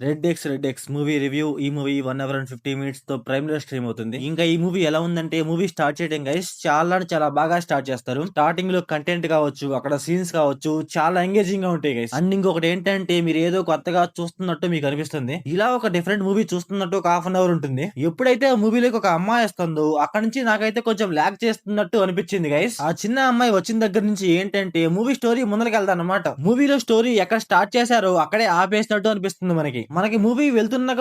Red X movie review. ఈ movie 1 hour and 50 minutes తో prime లో స్ట్రీమ్ అవుతుంది. ఇంకా ఈ మూవీ ఎలా ఉందంటే, మూవీ స్టార్ట్ చేయడం గైస్ చాలా అంటే చాలా బాగా స్టార్ట్ చేస్తారు. స్టార్టింగ్ లో కంటెంట్ కావచ్చు, అక్కడ సీన్స్ కావచ్చు, చాలా ఎంగేజింగ్ గా ఉంటాయి గైస్. అండ్ ఇంకొకటి ఏంటంటే, మీరు ఏదో కొత్తగా చూస్తున్నట్టు మీకు అనిపిస్తుంది. ఇలా ఒక డిఫరెంట్ మూవీ చూస్తున్నట్టు ఒక హాఫ్ అన్ అవర్ ఉంటుంది. ఎప్పుడైతే ఆ మూవీలోకి ఒక అమ్మాయి వస్తుందో అక్కడ నుంచి నాకైతే కొంచెం ల్యాగ్ చేస్తున్నట్టు అనిపించింది గైస్. ఆ చిన్న అమ్మాయి వచ్చిన దగ్గర నుంచి ఏంటంటే మూవీ స్టోరీ ముందరికి వెళ్తా అనమాట. మూవీలో స్టోరీ ఎక్కడ స్టార్ట్ చేశారో అక్కడే ఆపేసినట్టు అనిపిస్తుంది మనకి మూవీ వెళ్తున్న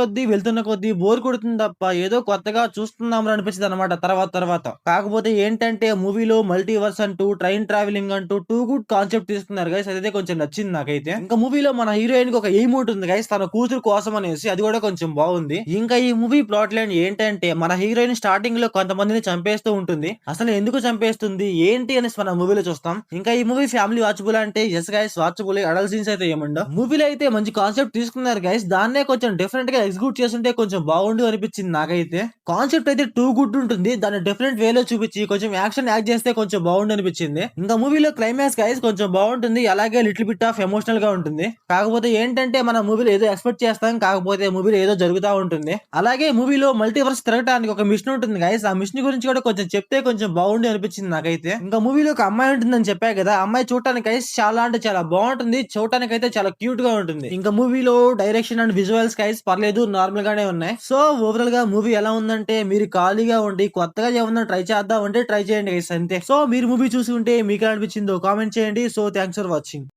కొద్దీ బోర్ కొడుతుంది తప్ప ఏదో కొత్తగా చూస్తున్నాం అనిపించింది అనమాట తర్వాత. కాకపోతే ఏంటంటే మూవీలో మల్టీవర్స్ అంటూ, ట్రైన్ ట్రావెలింగ్ అంటూ టూ గుడ్ కాన్సెప్ట్ తీసుకున్నారు గైస్. అదైతే కొంచెం నచ్చింది నాకైతే. ఇంకా మూవీలో మన హీరోయిన్ కి ఒక ఎయిమ్ ఉంటుంది గైస్, తన కూతురు కోసం అనేసి. అది కూడా కొంచెం బాగుంది. ఇంకా ఈ మూవీ ప్లాట్ లైన్ ఏంటంటే, మన హీరోయిన్ స్టార్టింగ్ లో కొంతమందిని చంపేస్తూ ఉంటుంది. అసలు ఎందుకు చంపేస్తుంది ఏంటి అనేసి మన మూవీలో చూస్తాం. ఇంకా ఈ మూవీ ఫ్యామిలీ వాచబుల్ అంటే yes guys, watchable. Adult scenes అయితే ఏముండవు. మూవీలో అయితే మంచి కాన్సెప్ట్ తీసుకున్నారు గైస్. దాన్నే కొంచెం డిఫరెంట్ గా ఎగ్జిక్యూట్ చేస్తుంటే కొంచెం బాగుండు అనిపించింది నాకైతే. కాన్సెప్ట్ అయితే టూ గుడ్ ఉంటుంది. దాన్ని డిఫరెంట్ వేలో చూపించి కొంచెం యాక్షన్ యాక్ట్ చేస్తే కొంచెం బాగుండు అనిపించింది. ఇంకా మూవీలో క్లైమాక్స్ గైస్ కొంచెం బాగుంటుంది. అలాగే లిటిల్ బిట్ ఆఫ్ ఎమోషనల్ గా ఉంటుంది. కాకపోతే ఏంటంటే, మన మూవీలో ఏదో ఎక్స్పెక్ట్ చేస్తాం, కాకపోతే మూవీలో ఏదో జరుగుతూ ఉంటుంది. అలాగే మూవీలో మల్టీవర్స్ తిరగడానికి ఒక మిషన్ ఉంటుంది గైస్. ఆ మిషన్ గురించి కూడా కొంచెం చెప్తే కొంచెం బాగుండి అనిపించింది నాకైతే. ఇంకా మూవీలో ఒక అమ్మాయి ఉంటుందని చెప్పా కదా, అమ్మాయి చూడటానికి గైస్ చాలా అంటే చాలా బాగుంటుంది. చూడటానికి అయితే చాలా క్యూట్ గా ఉంటుంది. ఇంకా మూవీలో డైరెక్షన్ అండ్ విజువల్స్ గైస్ పర్లేదు, నార్మల్ గానే ఉన్నాయి. సో ఓవరాల్ గా మూవీ ఎలా ఉందంటే, మీరు ఖాళీగా ఉండి కొత్తగా ఏమన్నా ట్రై చేద్దాం అంటే ట్రై చేయండి గైస్, అంతే. సో మీరు మూవీ చూసి ఉంటే మీకు ఎలా అనిపించిందో కామెంట్ చేయండి. So thanks for watching.